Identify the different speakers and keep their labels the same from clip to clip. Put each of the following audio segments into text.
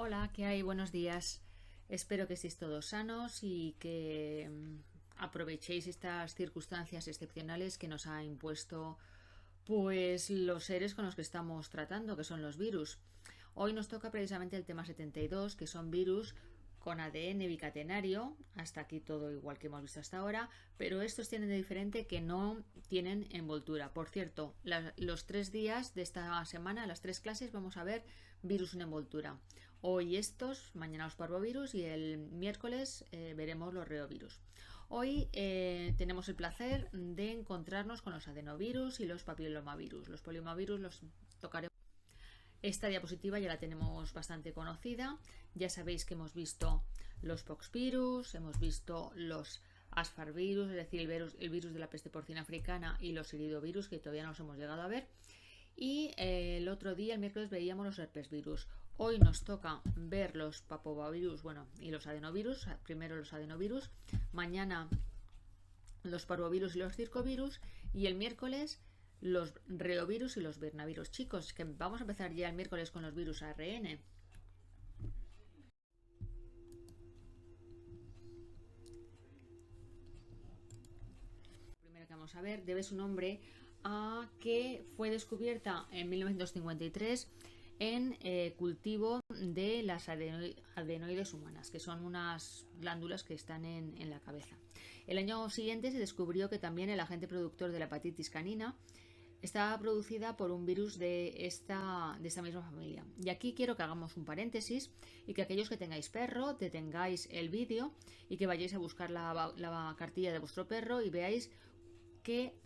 Speaker 1: Hola, ¿qué hay? Buenos días. Espero que estéis todos sanos y que aprovechéis estas circunstancias excepcionales que nos ha impuesto pues los seres con los que estamos tratando, que son los virus. Hoy nos toca precisamente el tema 72, que son virus con ADN bicatenario, hasta aquí todo igual que hemos visto hasta ahora, pero estos tienen de diferente que no tienen envoltura. Por cierto, los 3 días de esta semana, las 3 clases, vamos a ver virus en envoltura. Hoy estos, mañana los parvovirus y el miércoles veremos los reovirus. Hoy tenemos el placer de encontrarnos con los adenovirus y los papilomavirus. Los poliomavirus los tocaremos. Esta diapositiva ya la tenemos bastante conocida. Ya sabéis que hemos visto los poxvirus, hemos visto los asfarvirus, es decir, el virus de la peste porcina africana, y los iridovirus, que todavía no los hemos llegado a ver. Y el otro día, el miércoles, veíamos los herpesvirus. Hoy nos toca ver los papovavirus, y los adenovirus. Primero los adenovirus, mañana los parvovirus y los circovirus, y el miércoles los reovirus y los virnavirus. Chicos, que vamos a empezar ya el miércoles con los virus ARN. Primero que vamos a ver debe su nombre a que fue descubierta en 1953 en cultivo de las adenoides humanas, que son unas glándulas que están en la cabeza. El año siguiente se descubrió que también el agente productor de la hepatitis canina está producida por un virus de esta misma familia. Y aquí quiero que hagamos un paréntesis y que aquellos que tengáis perro detengáis el vídeo y que vayáis a buscar la cartilla de vuestro perro y veáis qué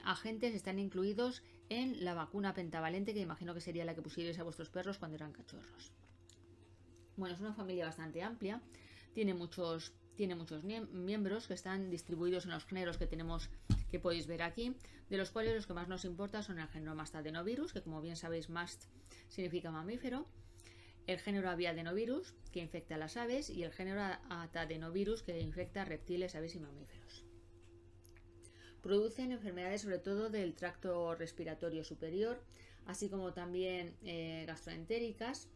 Speaker 1: agentes están incluidos en la vacuna pentavalente, que imagino que sería la que pusierais a vuestros perros cuando eran cachorros. Bueno, es una familia bastante amplia, tiene muchos miembros que están distribuidos en los géneros que podéis ver aquí, de los cuales los que más nos importan son el género Mastadenovirus, que como bien sabéis Mast significa mamífero, el género Aviadenovirus, que infecta a las aves, y el género Atadenovirus, que infecta a reptiles, aves y mamíferos. Producen enfermedades sobre todo del tracto respiratorio superior, así como también gastroentéricas.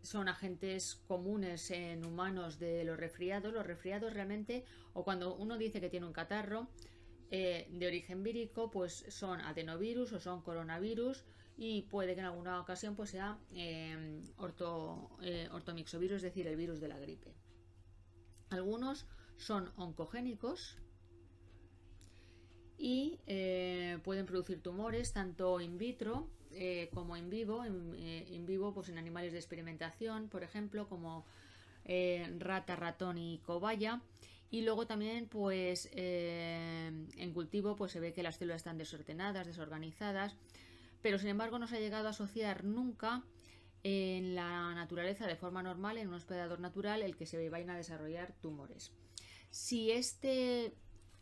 Speaker 1: Son agentes comunes en humanos de los resfriados. Los resfriados realmente, o cuando uno dice que tiene un catarro de origen vírico, pues son adenovirus o son coronavirus, y puede que en alguna ocasión pues sea ortomixovirus, es decir, el virus de la gripe. Algunos son oncogénicos y pueden producir tumores tanto in vitro como in vivo. In vivo pues en animales de experimentación, por ejemplo, como rata, ratón y cobaya. Y luego también pues en cultivo pues se ve que las células están desordenadas, desorganizadas, pero sin embargo no se ha llegado a asociar nunca en la naturaleza de forma normal, en un hospedador natural, el que se vayan a desarrollar tumores. Si este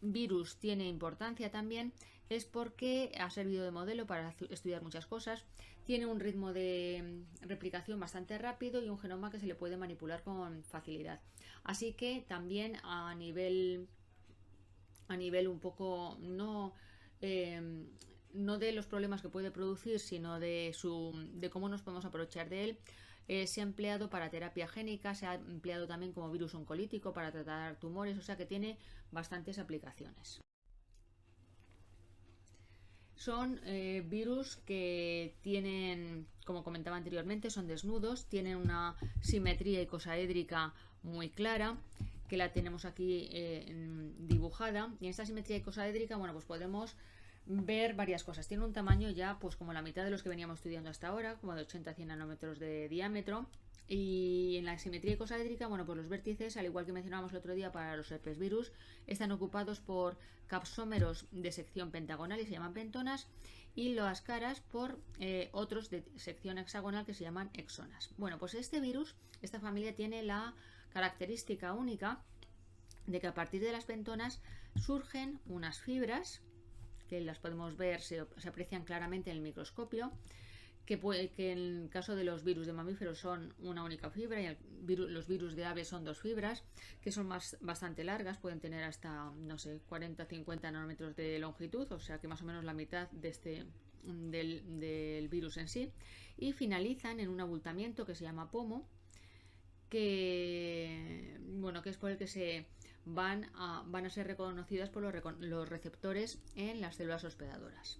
Speaker 1: virus tiene importancia también es porque ha servido de modelo para estudiar muchas cosas, tiene un ritmo de replicación bastante rápido y un genoma que se le puede manipular con facilidad. Así que también a nivel un poco no de los problemas que puede producir, sino de cómo nos podemos aprovechar de él. Se ha empleado para terapia génica, se ha empleado también como virus oncolítico para tratar tumores, o sea que tiene bastantes aplicaciones. Son virus que tienen, como comentaba anteriormente, son desnudos, tienen una simetría icosaédrica muy clara, que la tenemos aquí dibujada. Y en esta simetría icosaédrica, pues podemos ver varias cosas. Tiene un tamaño ya pues como la mitad de los que veníamos estudiando hasta ahora, como de 80 a 100 nanómetros de diámetro. Y en la simetría icosaédrica, pues los vértices, al igual que mencionábamos el otro día para los herpesvirus, están ocupados por capsómeros de sección pentagonal y se llaman pentonas, y las caras por otros de sección hexagonal que se llaman exonas. Pues este virus, esta familia, tiene la característica única de que a partir de las pentonas surgen unas fibras que las podemos ver, se aprecian claramente en el microscopio, que en el caso de los virus de mamíferos son una única fibra, y los virus de aves son dos fibras, que son bastante largas, pueden tener hasta, 40-50 nanómetros de longitud, o sea que más o menos la mitad del virus en sí, y finalizan en un abultamiento que se llama pomo, bueno, que es por el que se van a ser reconocidas por los receptores en las células hospedadoras.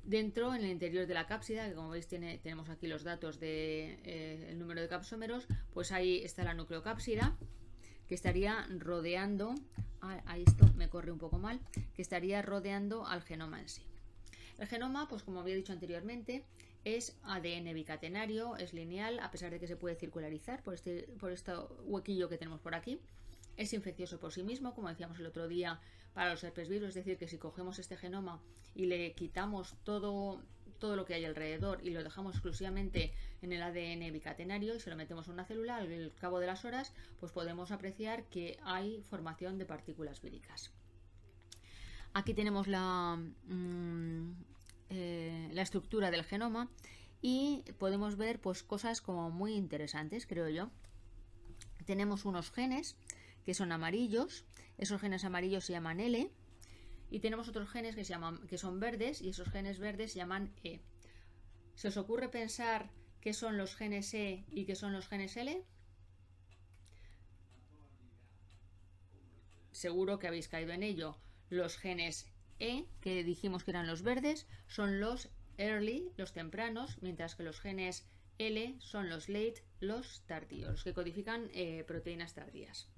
Speaker 1: Dentro, en el interior de la cápsida, que como veis tenemos aquí los datos del número de capsómeros, pues ahí está la nucleocápsida, que estaría rodeando, ahí esto me corre un poco mal, que estaría rodeando al genoma en sí. El genoma, pues como había dicho anteriormente, es ADN bicatenario, es lineal, a pesar de que se puede circularizar por este huequillo que tenemos por aquí. Es infeccioso por sí mismo, como decíamos el otro día para los herpes virus, es decir, que si cogemos este genoma y le quitamos todo lo que hay alrededor y lo dejamos exclusivamente en el ADN bicatenario y se lo metemos en una célula, al cabo de las horas, pues podemos apreciar que hay formación de partículas víricas. Aquí tenemos la estructura del genoma y podemos ver pues cosas como muy interesantes, creo yo. Tenemos unos genes que son amarillos, esos genes amarillos se llaman L, y tenemos otros genes que son verdes, y esos genes verdes se llaman E. ¿Se os ocurre pensar qué son los genes E y qué son los genes L? Seguro que habéis caído en ello. Los genes E, que dijimos que eran los verdes, son los early, los tempranos, mientras que los genes L son los late, los tardíos, los que codifican proteínas tardías.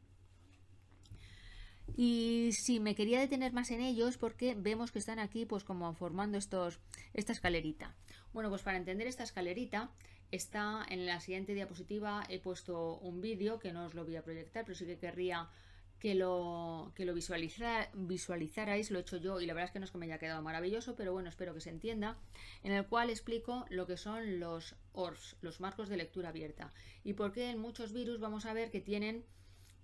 Speaker 1: Y si me quería detener más en ellos, porque vemos que están aquí pues como formando esta escalerita. Bueno, pues para entender esta escalerita, está en la siguiente diapositiva, he puesto un vídeo que no os lo voy a proyectar, pero sí que querría que lo visualizarais, lo he hecho yo y la verdad es que no es que me haya quedado maravilloso, pero bueno, espero que se entienda, en el cual explico lo que son los ORS, los marcos de lectura abierta, y por qué en muchos virus vamos a ver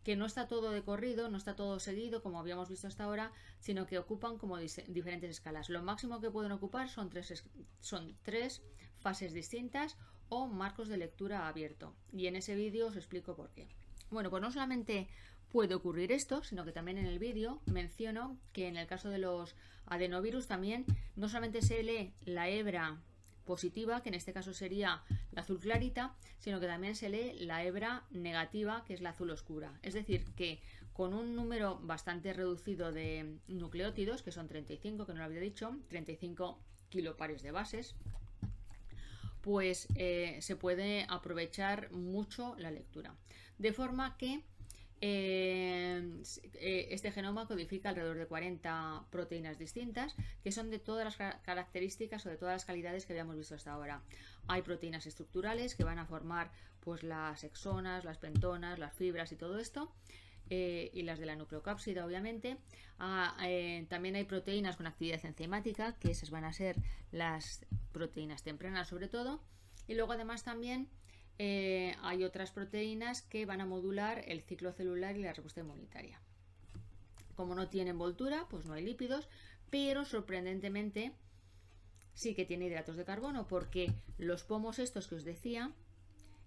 Speaker 1: que no está todo de corrido, no está todo seguido como habíamos visto hasta ahora, sino que ocupan como diferentes escalas. Lo máximo que pueden ocupar son tres fases distintas o marcos de lectura abierto, y en ese vídeo os explico por qué. Bueno, pues no solamente puede ocurrir esto, sino que también en el vídeo menciono que en el caso de los adenovirus también no solamente se lee la hebra positiva, que en este caso sería la azul clarita, sino que también se lee la hebra negativa, que es la azul oscura. Es decir, que con un número bastante reducido de nucleótidos, que son 35, que no lo había dicho, 35 kilopares de bases, pues se puede aprovechar mucho la lectura. De forma que este genoma codifica alrededor de 40 proteínas distintas que son de todas las características o de todas las calidades que habíamos visto hasta ahora. Hay proteínas estructurales que van a formar pues las exonas, las pentonas, las fibras y todo esto, y las de la nucleocápsida obviamente. También hay proteínas con actividad enzimática, que esas van a ser las proteínas tempranas sobre todo, y luego además también hay otras proteínas que van a modular el ciclo celular y la respuesta inmunitaria. Como no tiene envoltura, pues no hay lípidos, pero sorprendentemente sí que tiene hidratos de carbono, porque los pomos estos que os decía,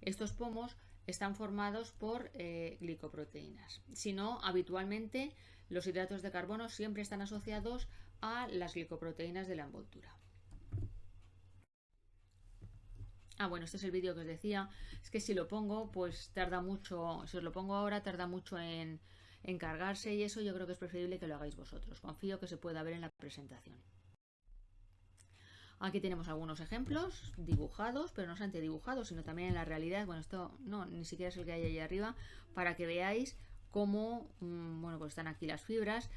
Speaker 1: estos pomos están formados por glicoproteínas. Si no, habitualmente los hidratos de carbono siempre están asociados a las glicoproteínas de la envoltura. Bueno, este es el vídeo que os decía. Es que si lo pongo, pues tarda mucho. Si os lo pongo ahora, tarda mucho en cargarse, y eso yo creo que es preferible que lo hagáis vosotros. Confío que se pueda ver en la presentación. Aquí tenemos algunos ejemplos dibujados, pero no solamente dibujados, sino también en la realidad. Bueno, esto no, ni siquiera es el que hay ahí arriba, para que veáis cómo, bueno, pues están aquí las fibras,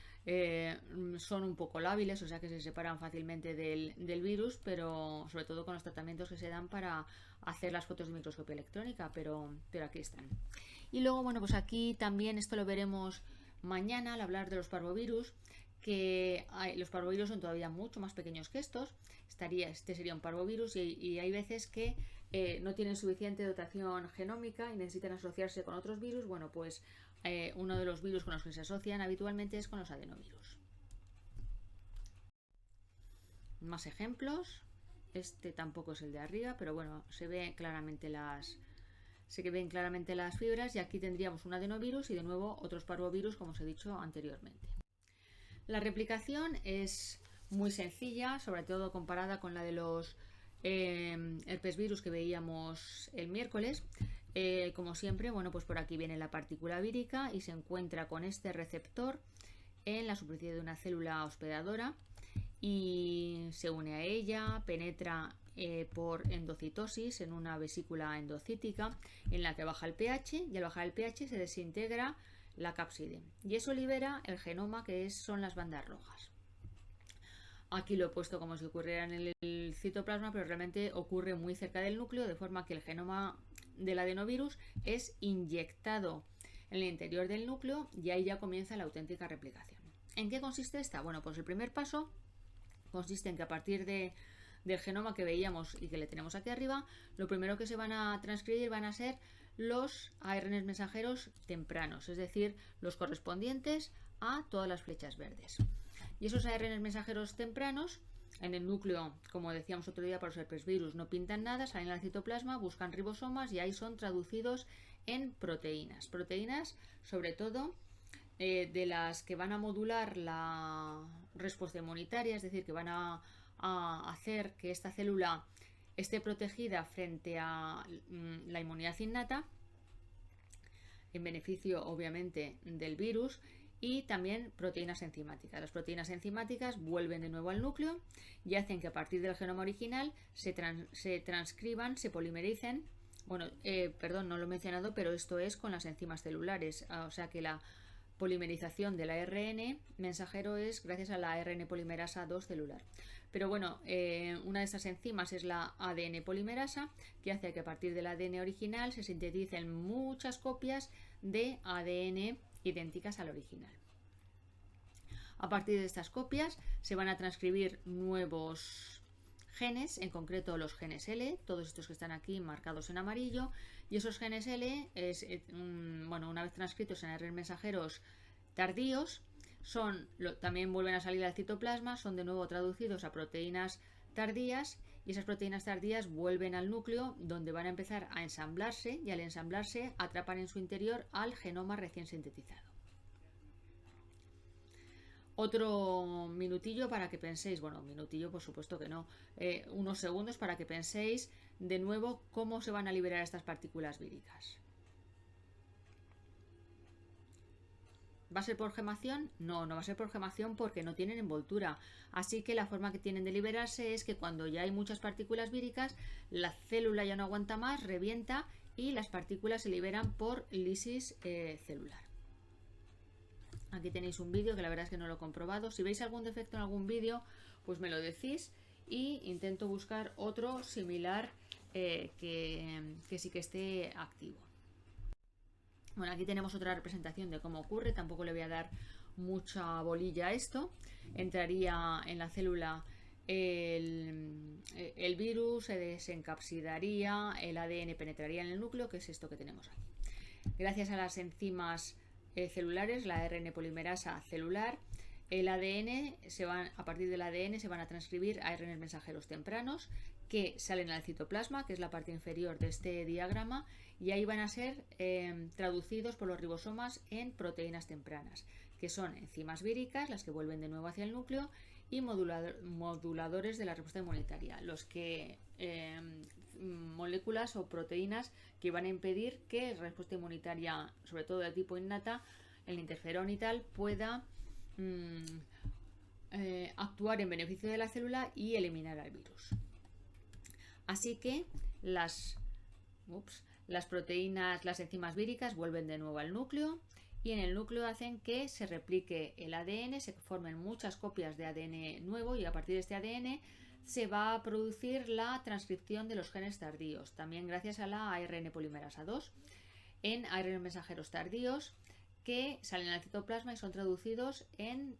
Speaker 1: son un poco lábiles, o sea que se separan fácilmente del virus, pero sobre todo con los tratamientos que se dan para hacer las fotos de microscopía electrónica, pero aquí están. Y luego, bueno, pues aquí también esto lo veremos mañana al hablar de los parvovirus, que los parvovirus son todavía mucho más pequeños que estos. Este sería un parvovirus, y hay veces que no tienen suficiente dotación genómica y necesitan asociarse con otros virus. Bueno, pues uno de los virus con los que se asocian habitualmente es con los adenovirus. Más ejemplos. Este tampoco es el de arriba, pero bueno, se ven claramente las fibras, y aquí tendríamos un adenovirus y de nuevo otros parvovirus, como os he dicho anteriormente. La replicación es muy sencilla, sobre todo comparada con la de los herpes virus que veíamos el miércoles. Como siempre, bueno, pues por aquí viene la partícula vírica y se encuentra con este receptor en la superficie de una célula hospedadora y se une a ella, penetra por endocitosis en una vesícula endocítica en la que baja el pH, y al bajar el pH se desintegra la cápside y eso libera el genoma, que son las bandas rojas. Aquí lo he puesto como si ocurriera en el citoplasma, pero realmente ocurre muy cerca del núcleo, de forma que el genoma del adenovirus es inyectado en el interior del núcleo y ahí ya comienza la auténtica replicación. ¿En qué consiste esta? Bueno, pues el primer paso consiste en que a partir del genoma que veíamos y que le tenemos aquí arriba, lo primero que se van a transcribir van a ser los ARN mensajeros tempranos, es decir, los correspondientes a todas las flechas verdes. Y esos ARN mensajeros tempranos en el núcleo, como decíamos otro día para los herpesvirus, no pintan nada, salen al citoplasma, buscan ribosomas y ahí son traducidos en proteínas. Proteínas, sobre todo, de las que van a modular la respuesta inmunitaria, es decir, que van a hacer que esta célula esté protegida frente a la inmunidad innata, en beneficio obviamente del virus, y también proteínas enzimáticas. Las proteínas enzimáticas vuelven de nuevo al núcleo y hacen que a partir del genoma original se transcriban, se polimericen. Bueno, perdón, no lo he mencionado, pero esto es con las enzimas celulares, o sea que la polimerización del ARN mensajero es gracias a la ARN polimerasa 2 celular. Pero bueno, una de estas enzimas es la ADN polimerasa, que hace que a partir del ADN original se sinteticen muchas copias de ADN idénticas al original. A partir de estas copias se van a transcribir nuevos genes, en concreto los genes L, todos estos que están aquí marcados en amarillo, y esos genes L, una vez transcritos en ARN mensajeros tardíos, también vuelven a salir al citoplasma, son de nuevo traducidos a proteínas tardías y esas proteínas tardías vuelven al núcleo, donde van a empezar a ensamblarse y al ensamblarse atrapan en su interior al genoma recién sintetizado. Otro minutillo para que penséis, bueno, minutillo por supuesto que no, unos segundos para que penséis de nuevo cómo se van a liberar estas partículas víricas. ¿Va a ser por gemación? No, no va a ser por gemación porque no tienen envoltura. Así que la forma que tienen de liberarse es que cuando ya hay muchas partículas víricas, la célula ya no aguanta más, revienta y las partículas se liberan por lisis celular. Aquí tenéis un vídeo que la verdad es que no lo he comprobado. Si veis algún defecto en algún vídeo, pues me lo decís y intento buscar otro similar que sí que esté activo. Bueno, aquí tenemos otra representación de cómo ocurre, tampoco le voy a dar mucha bolilla a esto. Entraría en la célula el virus, se desencapsidaría, el ADN penetraría en el núcleo, que es esto que tenemos aquí. Gracias a las enzimas celulares, la ARN polimerasa celular, a partir del ADN se van a transcribir ARN mensajeros tempranos que salen al citoplasma, que es la parte inferior de este diagrama, y ahí van a ser traducidos por los ribosomas en proteínas tempranas, que son enzimas víricas, las que vuelven de nuevo hacia el núcleo, y moduladores de la respuesta inmunitaria, moléculas o proteínas que van a impedir que la respuesta inmunitaria, sobre todo de tipo innata, el interferón y tal, pueda actuar en beneficio de la célula y eliminar al virus. Así que las proteínas, las enzimas víricas vuelven de nuevo al núcleo y en el núcleo hacen que se replique el ADN, se formen muchas copias de ADN nuevo y a partir de este ADN se va a producir la transcripción de los genes tardíos, también gracias a la ARN polimerasa 2, en ARN mensajeros tardíos que salen al citoplasma y son traducidos en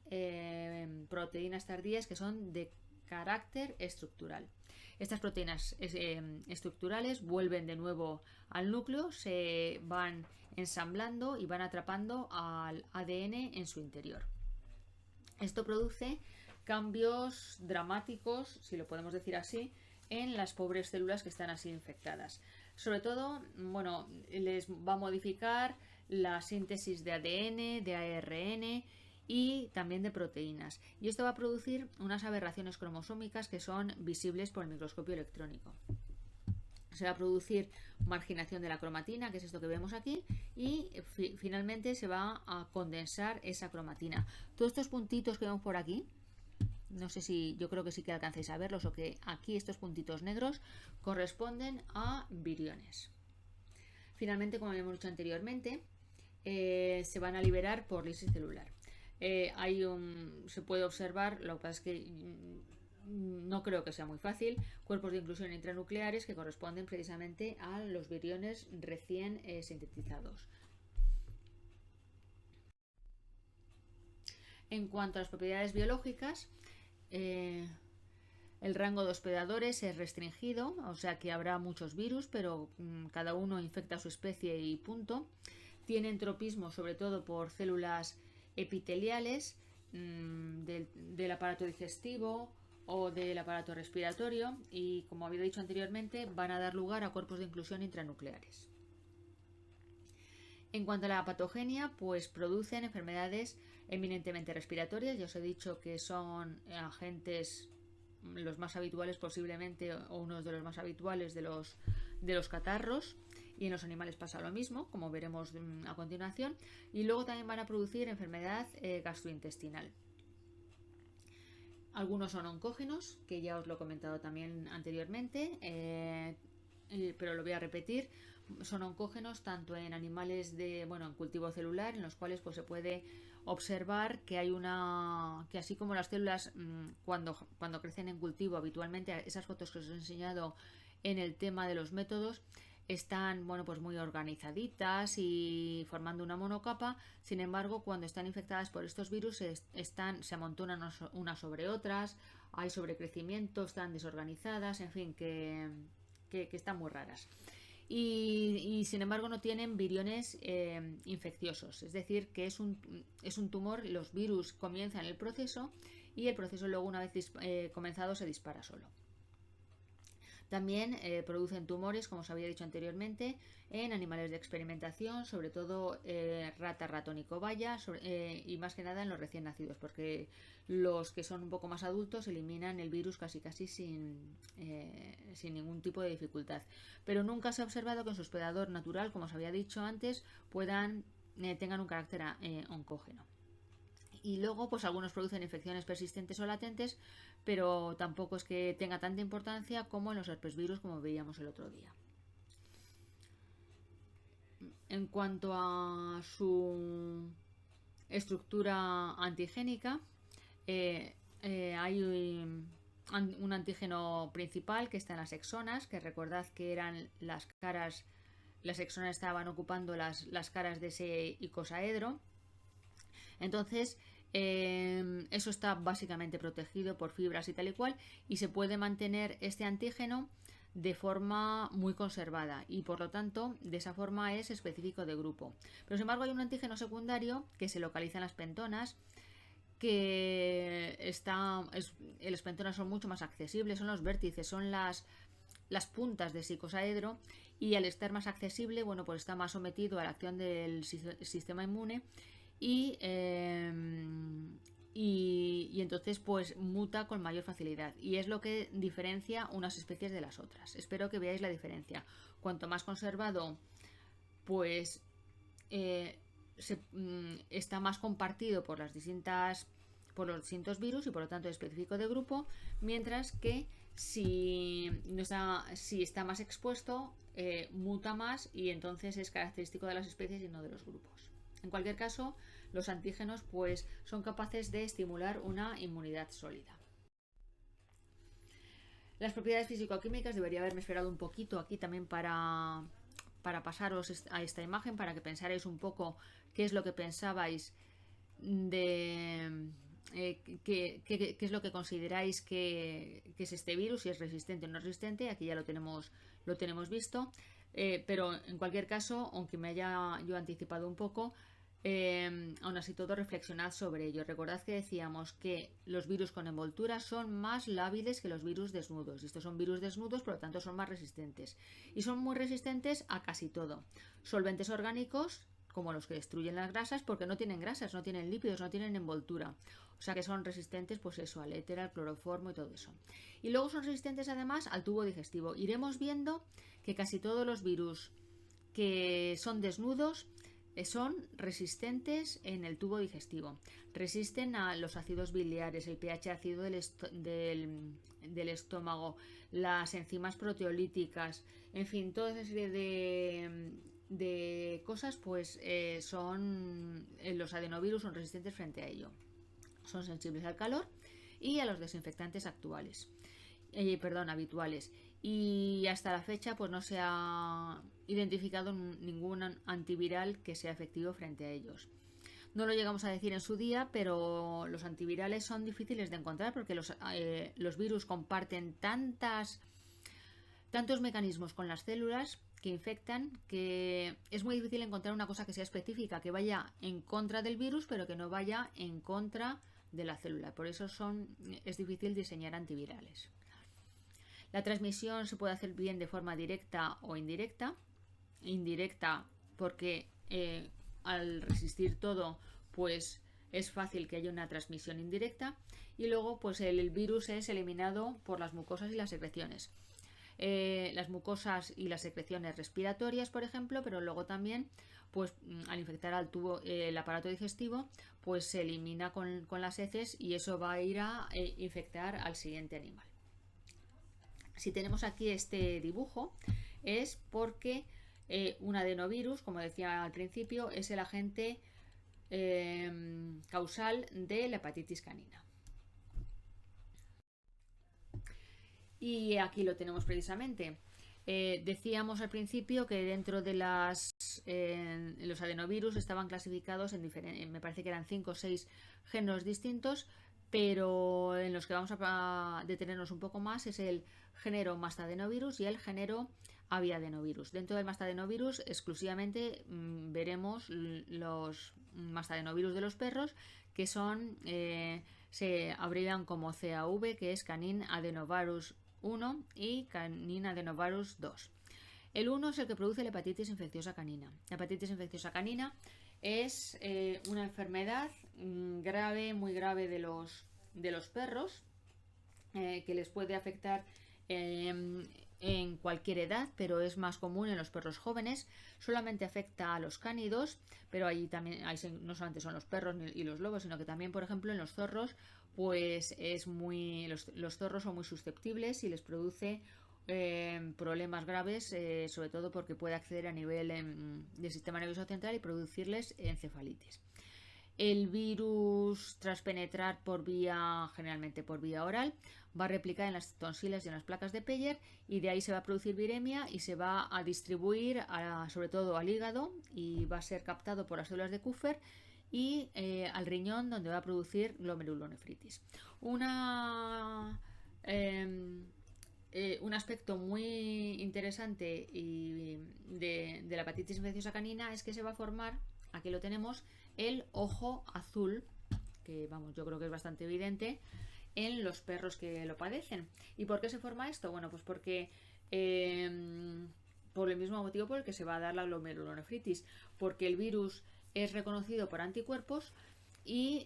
Speaker 1: proteínas tardías que son de carácter estructural. Estas proteínas estructurales vuelven de nuevo al núcleo, se van ensamblando y van atrapando al ADN en su interior. Esto produce cambios dramáticos, si lo podemos decir así, en las pobres células que están así infectadas. Sobre todo, les va a modificar la síntesis de ADN, de ARN y también de proteínas. Y esto va a producir unas aberraciones cromosómicas que son visibles por el microscopio electrónico. Se va a producir marginación de la cromatina, que es esto que vemos aquí, y finalmente se va a condensar esa cromatina. Todos estos puntitos que vemos por aquí, no sé si, yo creo que sí que alcancéis a verlos, o que aquí estos puntitos negros corresponden a viriones. Finalmente, como habíamos dicho anteriormente, se van a liberar por lisis celular. Se puede observar, lo que pasa es que no creo que sea muy fácil, cuerpos de inclusión intranucleares que corresponden precisamente a los viriones recién sintetizados. En cuanto a las propiedades biológicas, el rango de hospedadores es restringido, o sea que habrá muchos virus, pero cada uno infecta a su especie y punto. Tienen tropismo sobre todo por células epiteliales del aparato digestivo o del aparato respiratorio y, como había dicho anteriormente, van a dar lugar a cuerpos de inclusión intranucleares. En cuanto a la patogenia, pues producen enfermedades eminentemente respiratorias. Ya os he dicho que son agentes los más habituales posiblemente, o uno de los más habituales de los catarros, y en los animales pasa lo mismo, como veremos a continuación. Y luego también van a producir enfermedad gastrointestinal. Algunos son oncógenos, que ya os lo he comentado también anteriormente, pero lo voy a repetir. Son oncógenos tanto en animales en cultivo celular, en los cuales pues se puede observar que que así como las células cuando crecen en cultivo habitualmente, esas fotos que os he enseñado en el tema de los métodos, están pues muy organizaditas y formando una monocapa. Sin embargo, cuando están infectadas por estos virus se amontonan unas sobre otras, hay sobrecrecimiento, están desorganizadas, en fin, que están muy raras. Y sin embargo no tienen viriones infecciosos, es decir, que es un tumor. Los virus comienzan el proceso y el proceso luego, una vez comenzado, se dispara solo. También producen tumores, como os había dicho anteriormente, en animales de experimentación, sobre todo rata, ratón y cobaya, y más que nada en los recién nacidos, porque los que son un poco más adultos eliminan el virus casi sin ningún tipo de dificultad. Pero nunca se ha observado que en su hospedador natural, como os había dicho antes, tengan un carácter oncógeno. Y luego pues algunos producen infecciones persistentes o latentes, pero tampoco es que tenga tanta importancia como en los herpesvirus, como veíamos el otro día. En cuanto a su estructura antigénica, hay un antígeno principal que está en las exonas, que recordad que eran las caras, las exonas estaban ocupando las caras de ese icosaedro. Entonces, eso está básicamente protegido por fibras y tal y cual, y se puede mantener este antígeno de forma muy conservada y por lo tanto de esa forma es específico de grupo. Pero sin embargo hay un antígeno secundario que se localiza en las pentonas, que las pentonas son mucho más accesibles, son los vértices, son las puntas de ese icosaedro, y al estar más accesible, pues está más sometido a la acción del sistema inmune y entonces pues muta con mayor facilidad, y es lo que diferencia unas especies de las otras. Espero que veáis la diferencia. Cuanto más conservado, pues está más compartido por los distintos virus y por lo tanto es específico de grupo, mientras que si está más expuesto, muta más y entonces es característico de las especies y no de los grupos. En cualquier caso, los antígenos pues son capaces de estimular una inmunidad sólida. Las propiedades físico-químicas, debería haberme esperado un poquito aquí también para pasaros a esta imagen, para que pensarais un poco qué es lo que pensabais de qué es lo que consideráis que es este virus, si es resistente o no resistente. Aquí ya lo tenemos visto, pero en cualquier caso, aunque me haya yo anticipado un poco, aún así todo, reflexionad sobre ello. Recordad que decíamos que los virus con envoltura son más lábiles que los virus desnudos, y estos son virus desnudos, por lo tanto son más resistentes, y son muy resistentes a casi todo: solventes orgánicos, como los que destruyen las grasas, porque no tienen grasas, no tienen lípidos, no tienen envoltura. O sea que son resistentes, pues eso, al éter, al cloroformo y todo eso. Y luego son resistentes además al tubo digestivo. Iremos viendo que casi todos los virus que son desnudos son resistentes en el tubo digestivo. Resisten a los ácidos biliares, el pH ácido del estómago, las enzimas proteolíticas, en fin, toda esa serie de cosas, pues los adenovirus son resistentes frente a ello. Son sensibles al calor y a los desinfectantes habituales. Y hasta la fecha pues no se ha identificado ningún antiviral que sea efectivo frente a ellos. No lo llegamos a decir en su día, pero los antivirales son difíciles de encontrar porque los virus comparten tantos mecanismos con las células que infectan, que es muy difícil encontrar una cosa que sea específica, que vaya en contra del virus, pero que no vaya en contra de la célula. Por eso es difícil diseñar antivirales. La transmisión se puede hacer bien de forma directa o indirecta. Indirecta porque al resistir todo, pues es fácil que haya una transmisión indirecta. Y luego, pues el virus es eliminado por las mucosas y las secreciones. Las mucosas y las secreciones respiratorias, por ejemplo, pero luego también, pues al infectar el aparato digestivo, pues se elimina con las heces y eso va a ir a infectar al siguiente animal. Si tenemos aquí este dibujo es porque un adenovirus, como decía al principio, es el agente causal de la hepatitis canina. Y aquí lo tenemos precisamente. Decíamos al principio que dentro de los adenovirus estaban clasificados me parece que eran 5 o 6 géneros distintos, pero en los que vamos a detenernos un poco más es el género mastadenovirus y el género aviadenovirus. Dentro del mastadenovirus exclusivamente veremos los mastadenovirus de los perros, que se abrevian como CAV, que es Canine Adenovirus 1 y Canine Adenovirus 2. El 1 es el que produce la hepatitis infecciosa canina. La hepatitis infecciosa canina es una enfermedad grave, muy grave de los perros, que les puede afectar en cualquier edad, pero es más común en los perros jóvenes. Solamente afecta a los cánidos, pero ahí también no solamente son los perros y los lobos, sino que también, por ejemplo, en los zorros, pues los zorros son muy susceptibles y les produce problemas graves, sobre todo porque puede acceder a nivel del sistema nervioso central y producirles encefalitis. El virus, tras penetrar generalmente por vía oral, va a replicar en las tonsilas y en las placas de Peyer y de ahí se va a producir viremia y se va a distribuir sobre todo al hígado y va a ser captado por las células de Kupffer y al riñón, donde va a producir glomerulonefritis. Un aspecto muy interesante de la hepatitis infecciosa canina es que se va a formar, aquí lo tenemos, el ojo azul, que vamos, yo creo que es bastante evidente en los perros que lo padecen. ¿Y por qué se forma esto? Bueno, pues porque por el mismo motivo por el que se va a dar la glomerulonefritis, porque el virus es reconocido por anticuerpos y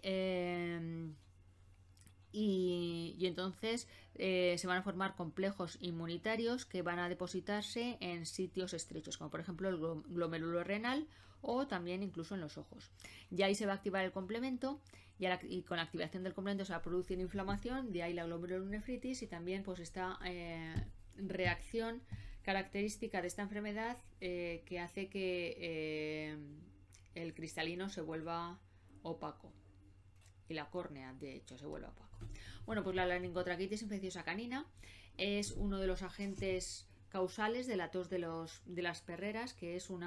Speaker 1: entonces se van a formar complejos inmunitarios que van a depositarse en sitios estrechos, como por ejemplo el glomérulo renal o también incluso en los ojos. Y ahí se va a activar el complemento y con la activación del complemento se va a producir inflamación, de ahí la glomerulonefritis y también pues esta reacción característica de esta enfermedad que hace que el cristalino se vuelva opaco y la córnea de hecho se vuelve opaco. Bueno, pues la laringotraquitis infecciosa canina es uno de los agentes causales de la tos de las perreras, que es un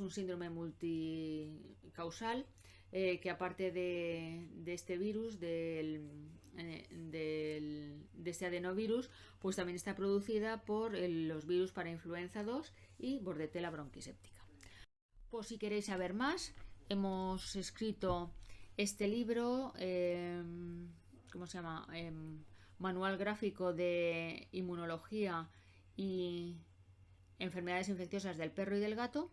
Speaker 1: síndrome multicausal que aparte de este virus, de este adenovirus, pues también está producida por los virus para influenza 2 y Bordetella bronquiséptica. Pues si queréis saber más, hemos escrito este libro, ¿cómo se llama? Manual gráfico de inmunología y enfermedades infecciosas del perro y del gato.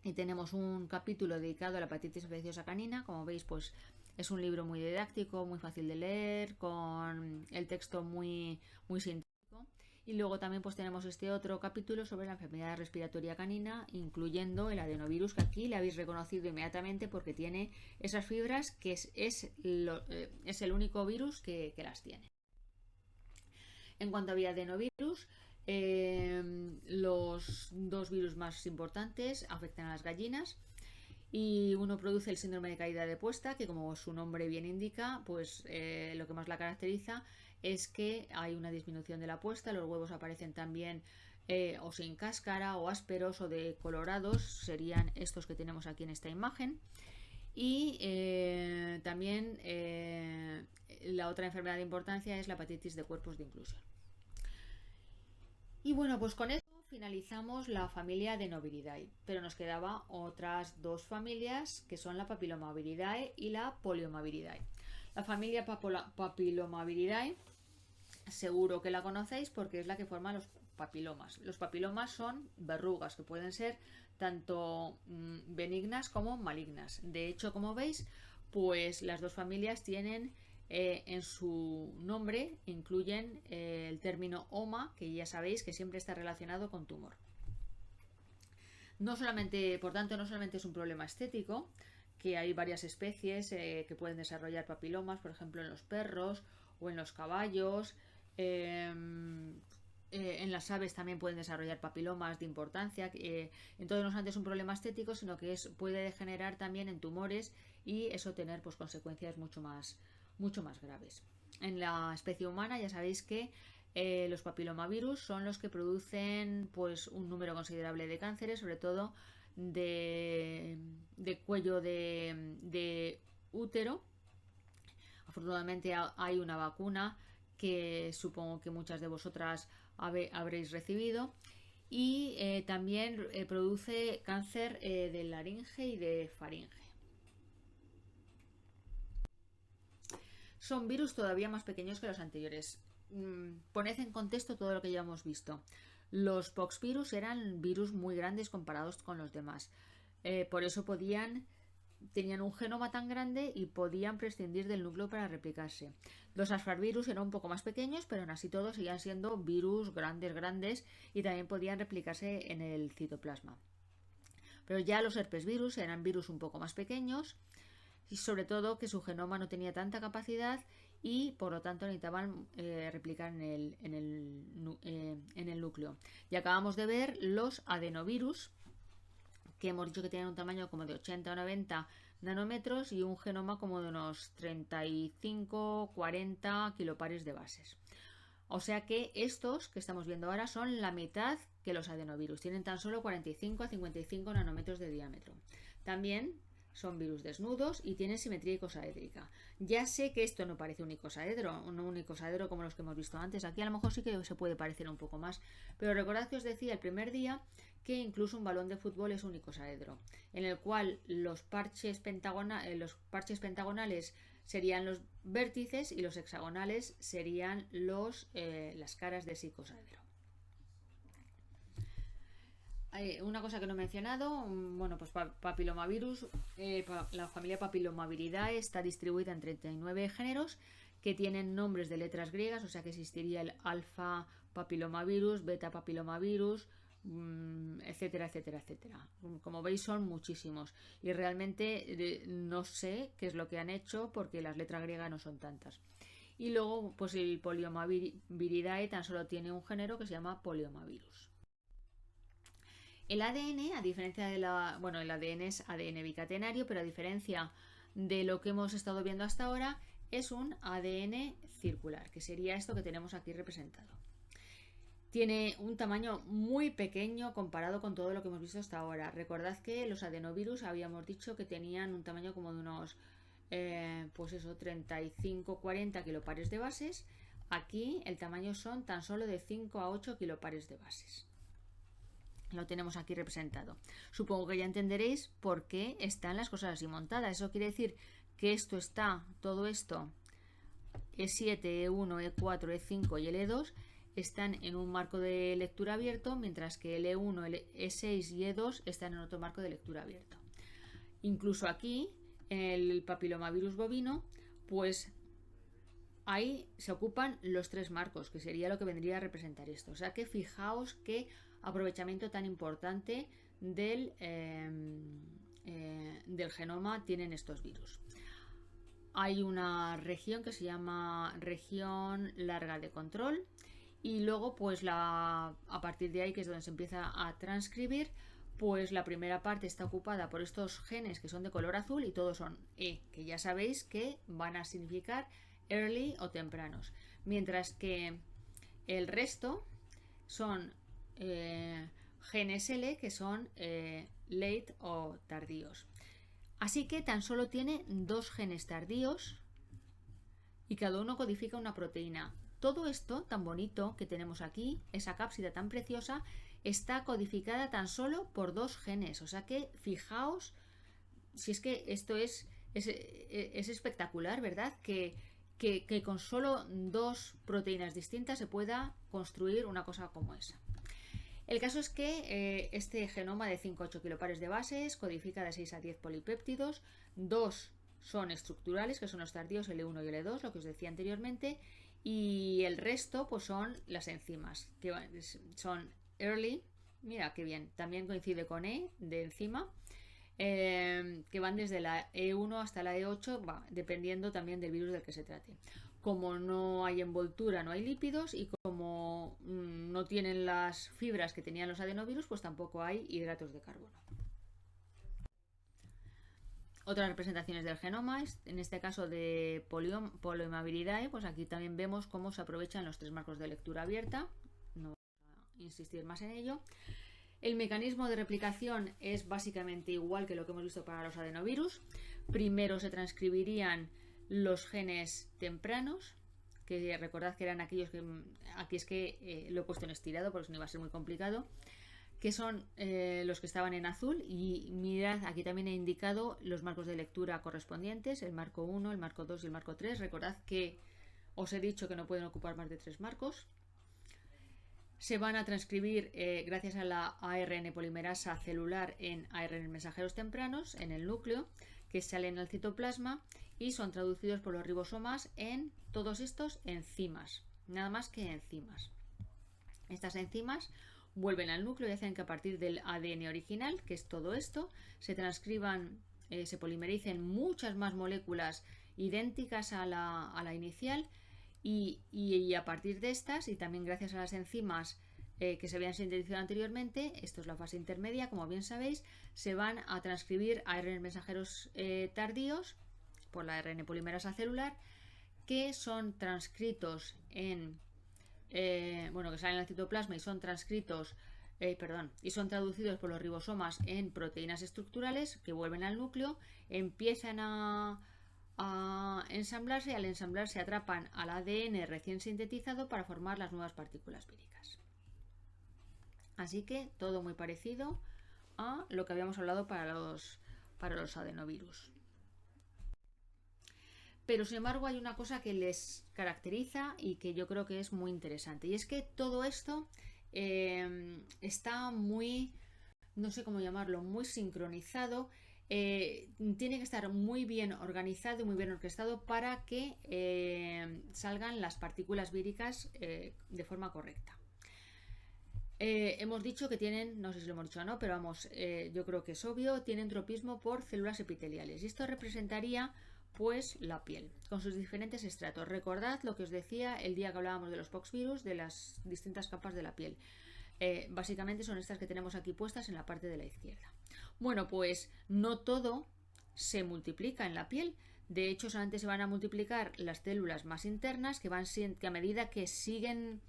Speaker 1: Y tenemos un capítulo dedicado a la hepatitis infecciosa canina. Como veis, pues es un libro muy didáctico, muy fácil de leer, con el texto muy sintético. Y luego también pues tenemos este otro capítulo sobre la enfermedad respiratoria canina, incluyendo el adenovirus, que aquí le habéis reconocido inmediatamente porque tiene esas fibras, que es el único virus que las tiene. En cuanto a adenovirus, los dos virus más importantes afectan a las gallinas, y uno produce el síndrome de caída de puesta, que como su nombre bien indica, pues lo que más la caracteriza es que hay una disminución de la puesta, los huevos aparecen también o sin cáscara o ásperos o decolorados, serían estos que tenemos aquí en esta imagen. Y también la otra enfermedad de importancia es la hepatitis de cuerpos de inclusión. Y bueno, pues con esto finalizamos la familia Adenoviridae, pero nos quedaba otras dos familias que son la Papilomaviridae y la Poliomaviridae. La familia Papilomaviridae seguro que la conocéis porque es la que forma los papilomas. Los papilomas son verrugas que pueden ser tanto benignas como malignas. De hecho, como veis, pues las dos familias tienen en su nombre, incluyen el término oma, que ya sabéis que siempre está relacionado con tumor. No solamente, por tanto, no solamente es un problema estético, que hay varias especies que pueden desarrollar papilomas, por ejemplo en los perros o en los caballos. En las aves también pueden desarrollar papilomas de importancia. Entonces no solamente es un problema estético, sino que puede degenerar también en tumores y eso tener pues consecuencias mucho más graves. En la especie humana ya sabéis que los papilomavirus son los que producen pues un número considerable de cánceres, sobre todo de cuello de útero. Afortunadamente hay una vacuna que supongo que muchas de vosotras habréis recibido, y también produce cáncer de laringe y de faringe. Son virus todavía más pequeños que los anteriores. Poned en contexto todo lo que ya hemos visto. Los poxvirus eran virus muy grandes comparados con los demás. Por eso tenían un genoma tan grande y podían prescindir del núcleo para replicarse. Los asfarvirus eran un poco más pequeños, pero aún así todos seguían siendo virus grandes y también podían replicarse en el citoplasma. Pero ya los herpesvirus eran virus un poco más pequeños, y sobre todo que su genoma no tenía tanta capacidad y por lo tanto necesitaban replicar en el núcleo. Y acabamos de ver los adenovirus, que hemos dicho que tienen un tamaño como de 80 o 90 nanómetros y un genoma como de unos 35-40 kilopares de bases. O sea que estos que estamos viendo ahora son la mitad que los adenovirus. Tienen tan solo 45 a 55 nanómetros de diámetro. También son virus desnudos y tienen simetría icosaédrica. Ya sé que esto no parece un icosaedro como los que hemos visto antes. Aquí a lo mejor sí que se puede parecer un poco más. Pero recordad que os decía el primer día que incluso un balón de fútbol es un icosaedro, en el cual los parches pentagonales serían los vértices y los hexagonales serían las caras de ese icosaedro. Una cosa que no he mencionado, bueno, pues papilomavirus, la familia Papilomaviridae está distribuida en 39 géneros que tienen nombres de letras griegas, o sea que existiría el alfa papilomavirus, beta papilomavirus, etcétera, etcétera, etcétera. Como veis son muchísimos y realmente no sé qué es lo que han hecho porque las letras griegas no son tantas. Y luego pues el Poliomaviridae tan solo tiene un género que se llama Poliomavirus. El ADN, a diferencia el ADN es ADN bicatenario, pero a diferencia de lo que hemos estado viendo hasta ahora, es un ADN circular, que sería esto que tenemos aquí representado. Tiene un tamaño muy pequeño comparado con todo lo que hemos visto hasta ahora. Recordad que los adenovirus habíamos dicho que tenían un tamaño como de unos 35-40 kilopares de bases. Aquí el tamaño son tan solo de 5 a 8 kilopares de bases. Lo tenemos aquí representado. Supongo que ya entenderéis por qué están las cosas así montadas. Eso quiere decir que todo esto, E7, E1, E4, E5 y el E2, están en un marco de lectura abierto, mientras que el E1, el E6 y E2 están en otro marco de lectura abierto. Incluso aquí, en el papilomavirus bovino, pues ahí se ocupan los 3 marcos, que sería lo que vendría a representar esto. O sea que fijaos qué aprovechamiento tan importante del genoma tienen estos virus. Hay una región que se llama región larga de control y luego pues a partir de ahí, que es donde se empieza a transcribir, pues la primera parte está ocupada por estos genes que son de color azul y todos son E, que ya sabéis que van a significar early o tempranos, mientras que el resto son genes L, que son late o tardíos. Así que tan solo tiene 2 genes tardíos y cada uno codifica una proteína. Todo esto tan bonito que tenemos aquí, esa cápsida tan preciosa, está codificada tan solo por 2 genes. O sea que fijaos, si es que esto es espectacular, ¿verdad? Que con solo 2 proteínas distintas se pueda construir una cosa como esa. El caso es que este genoma de 5-8 kilopares de bases codifica de 6 a 10 polipéptidos, 2 son estructurales, que son los tardíos, el E1 y el E2, lo que os decía anteriormente, y el resto pues son las enzimas, que son early, mira qué bien, también coincide con E de enzima, que van desde la E1 hasta la E8, dependiendo también del virus del que se trate. Como no hay envoltura, no hay lípidos, y como no tienen las fibras que tenían los adenovirus, pues tampoco hay hidratos de carbono. Otras representaciones del genoma, en este caso de Polyomaviridae, pues aquí también vemos cómo se aprovechan los 3 marcos de lectura abierta. No voy a insistir más en ello. El mecanismo de replicación es básicamente igual que lo que hemos visto para los adenovirus. Primero se transcribirían los genes tempranos, que recordad que eran aquellos que aquí es que lo he puesto en estirado porque si no iba a ser muy complicado, que son los que estaban en azul, y mirad, aquí también he indicado los marcos de lectura correspondientes, el marco 1, el marco 2 y el marco 3. Recordad que os he dicho que no pueden ocupar más de 3 marcos. Se van a transcribir gracias a la ARN polimerasa celular en ARN mensajeros tempranos en el núcleo, que salen al citoplasma y son traducidos por los ribosomas en todos estos enzimas, nada más que enzimas. Estas enzimas vuelven al núcleo y hacen que a partir del ADN original, que es todo esto, se transcriban, se polimericen muchas más moléculas idénticas a la inicial, y a partir de estas, y también gracias a las enzimas que se habían sintetizado anteriormente, esto es la fase intermedia, como bien sabéis, se van a transcribir ARN mensajeros tardíos por la ARN polimerasa celular, que son transcritos en que salen al citoplasma y son transcritos y son traducidos por los ribosomas en proteínas estructurales que vuelven al núcleo, empiezan a ensamblarse, y al ensamblarse atrapan al ADN recién sintetizado para formar las nuevas partículas víricas. Así que todo muy parecido a lo que habíamos hablado para los adenovirus. Pero sin embargo hay una cosa que les caracteriza y que yo creo que es muy interesante, y es que todo esto está muy, no sé cómo llamarlo, muy sincronizado. Tiene que estar muy bien organizado y muy bien orquestado para que salgan las partículas víricas de forma correcta. Hemos dicho que tienen, no sé si lo hemos dicho o no, pero vamos, yo creo que es obvio, tienen tropismo por células epiteliales, y esto representaría pues la piel, con sus diferentes estratos. Recordad lo que os decía el día que hablábamos de los poxvirus, de las distintas capas de la piel. Básicamente son estas que tenemos aquí puestas en la parte de la izquierda. Bueno, pues no todo se multiplica en la piel. De hecho, solamente se van a multiplicar las células más internas, que a medida que siguen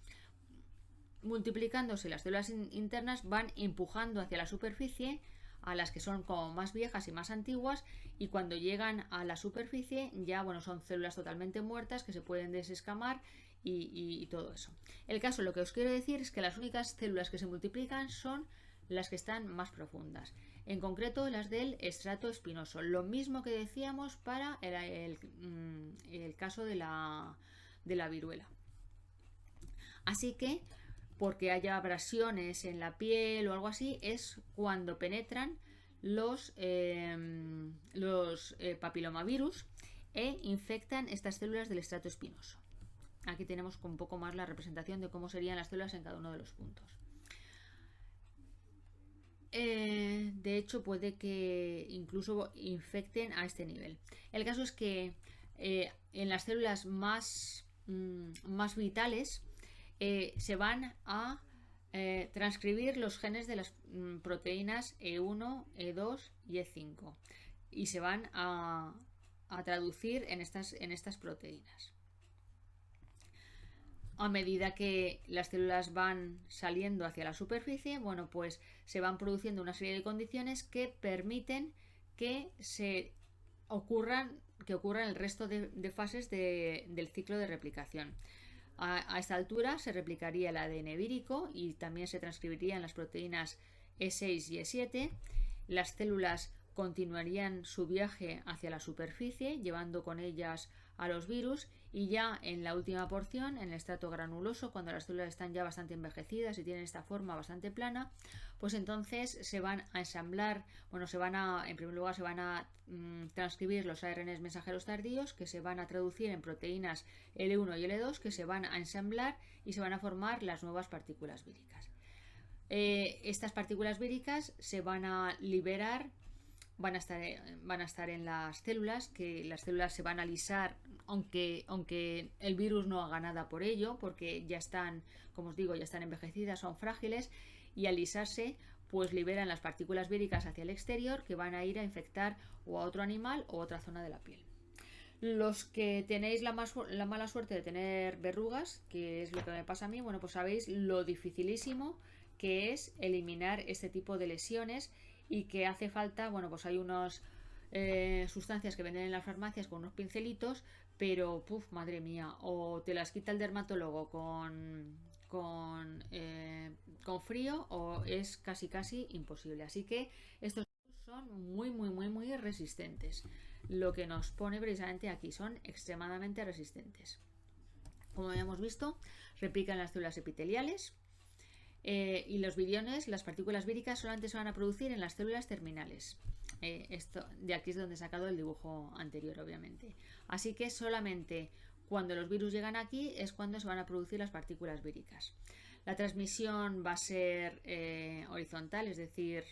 Speaker 1: multiplicándose las células internas, van empujando hacia la superficie a las que son como más viejas y más antiguas, y cuando llegan a la superficie ya son células totalmente muertas que se pueden desescamar y todo eso. El caso, lo que os quiero decir es que las únicas células que se multiplican son las que están más profundas, en concreto las del estrato espinoso, lo mismo que decíamos para el caso de la viruela. Así que, porque haya abrasiones en la piel o algo así, es cuando penetran los papilomavirus e infectan estas células del estrato espinoso. Aquí tenemos un poco más la representación de cómo serían las células en cada uno de los puntos. De hecho, puede que incluso infecten a este nivel. El caso es que en las células más vitales se van a transcribir los genes de las proteínas E1, E2 y E5 y se van a traducir en estas proteínas. A medida que las células van saliendo hacia la superficie, bueno, pues se van produciendo una serie de condiciones que permiten que ocurran el resto de fases del ciclo de replicación. A esta altura se replicaría el ADN vírico y también se transcribirían las proteínas E6 y E7. Las células continuarían su viaje hacia la superficie, llevando con ellas a los virus, y ya en la última porción, en el estrato granuloso, cuando las células están ya bastante envejecidas y tienen esta forma bastante plana, pues entonces se van a ensamblar, en primer lugar se van a transcribir los ARNs mensajeros tardíos, que se van a traducir en proteínas L1 y L2, que se van a ensamblar y se van a formar las nuevas partículas víricas. Estas partículas víricas se van a liberar, van a estar en las células, que las células se van a lisar, aunque el virus no haga nada por ello, porque ya están, como os digo, ya están envejecidas, son frágiles, y al lisarse pues liberan las partículas víricas hacia el exterior, que van a ir a infectar o a otro animal o a otra zona de la piel. Los que tenéis la mala suerte de tener verrugas, que es lo que me pasa a mí, bueno, pues sabéis lo dificilísimo que es eliminar este tipo de lesiones, y que hace falta, bueno, pues hay unas sustancias que venden en las farmacias con unos pincelitos, pero madre mía, o te las quita el dermatólogo con frío, o es casi imposible. Así que estos son muy resistentes. Lo que nos pone precisamente aquí, son extremadamente resistentes. Como habíamos visto, replican las células epiteliales. Y los viriones, las partículas víricas, solamente se van a producir en las células terminales. Esto de aquí es donde he sacado el dibujo anterior, obviamente. Así que solamente cuando los virus llegan aquí es cuando se van a producir las partículas víricas. La transmisión va a ser horizontal, es decir,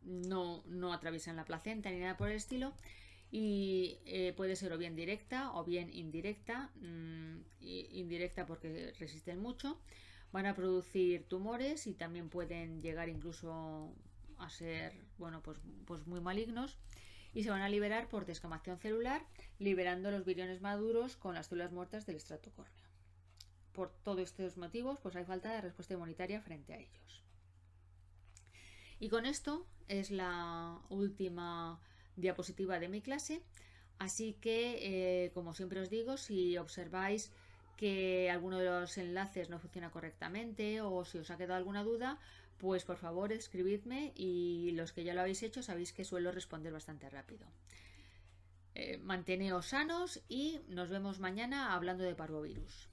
Speaker 1: no atraviesan la placenta ni nada por el estilo. Y puede ser o bien directa o bien indirecta. Indirecta porque resisten mucho. Van a producir tumores y también pueden llegar incluso a ser, bueno, pues muy malignos, y se van a liberar por descamación celular, liberando los viriones maduros con las células muertas del estrato córneo. Por todos estos motivos, pues hay falta de respuesta inmunitaria frente a ellos. Y con esto es la última diapositiva de mi clase, así que, como siempre os digo, si observáis que alguno de los enlaces no funciona correctamente o si os ha quedado alguna duda, pues por favor escribidme, y los que ya lo habéis hecho sabéis que suelo responder bastante rápido. Manteneos sanos y nos vemos mañana hablando de parvovirus.